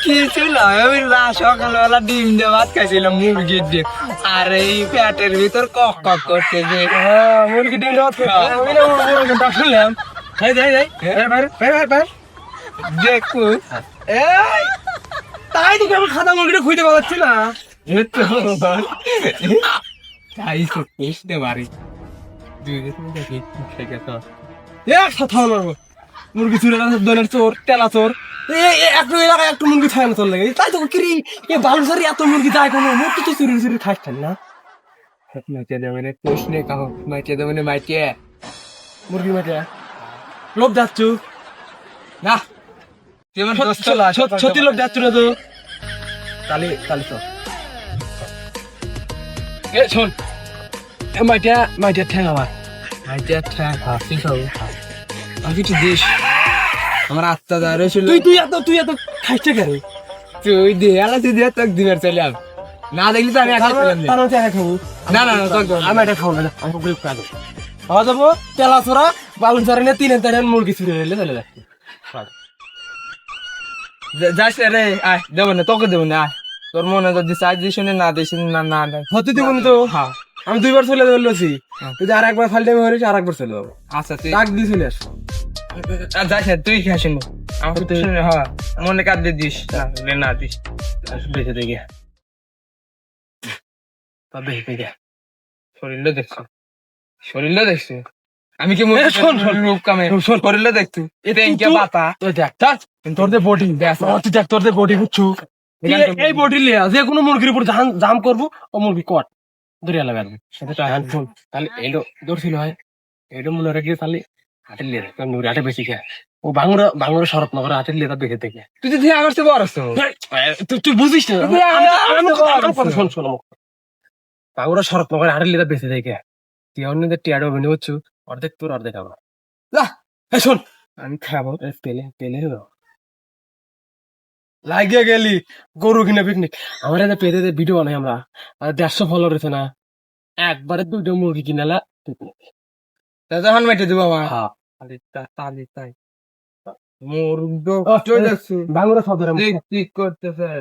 কিছু নয়, আমি সকালবেলা ডিম দিয়ে ভাত খাইছিলাম মুরগির ডিম, আর এই পেটের ভিতর কক কক করতেছে। মুরগি ডিম শুনলাম দেখুন, তাই তোকে আমি খাতা মুরগিটা খুঁজতে পারছি না। তাই বুঝতে পারি মুরগি চুরে দলের চোর টেলা চোর একটু এলাকায় একটু মুরগি খায় না চল লাগে, তাই তো কিরি এ বালুসারি এত মুরগি যায় কোনো মুরগি তো চুরি চুরি খাচ্ছেন না। মাইটিয়া দেবেন প্রশ্নে কাহ মাইটিয়া দেবেন মাইটিয়া মুরগি মাইটিয়া লোভ যাচ্ছ না, সত্যি লোভ যাচ্ছ না তো তাহলে তাহলে তো শোন মাইটিয়া মাইটিয়া ঠ্যাং আমার মাইটিয়া ঠ্যাং হাসি খাবো আর কিছু দিস আমার আত্মা দাঁড়িয়ে ছিল। তুই এত খাইছে কেন? তুই দিয়ে আলা তুই দিয়ে তোকে দিনের চলাম না দেখলি তো আমি খাবো না না আমি এটা খাবো না, আমি খাবো খাওয়া যাবো তেলা চোরা বালুন চড়ে নিয়ে 3 মুরগি চুরি হইলে চলে যাচ্ছে। যাস রে আয় দেবো না তোকে দেবো না, আয় তোর মনে যদি চাই দিস না দিস না না হতে দিব না তো। হ্যাঁ আমি 2বার চলে বলছি, তুই আর একবার ফালতে হয়েছে আর একবার চলে যাবো। আচ্ছা তুই ডাক দিয়ে চলে আস। যাস তুই খাস হ্যাঁ মনে কাঁদ দিস না দিস বেঁচে দেখে বেঁচে দেখে শরীরটা দেখছো শরীরটা দেখছো আমি কি রূপ কামে শরীরটা দেখছো এটা পাতা তোর যে বডি তুই দেখ তোর যে বডি বুঝছো এই বডি লিয়া যে কোনো মুরগির উপর জাম করবো ও মুরগি কট ধরিয়া লাগাবো তাহলে এলো ধরছিল হয় এটা মনে রাখিয়ে তাহলে হাটের লিয়ে হাটে বেশি খায় ও বাংলা শরৎ নগর হাটের লিয়ে বেঁচে থেকে তুই যদি আমার সে বড় তুই বুঝিস না শোন শোন বাংলা শরৎ নগর হাটের লিয়ে বেঁচে থেকে তুই অন্যদের টিয়ার অভিনয় করছু অর্ধেক তোর অর্ধেক আমার শোন আমি খাবো পেলে পেলে লাগিয়ে গেলি গরু কিনে পিকনিক আমার একটা পেতে ভিডিও বানাই আমরা 150 ফলোয়ার হয়েছে না একবারে 2টা মুরগি কিনালা পিকনিক তখন মেটে দেবো আমার তাই মুরগ বাংলা শব্দ করতেছে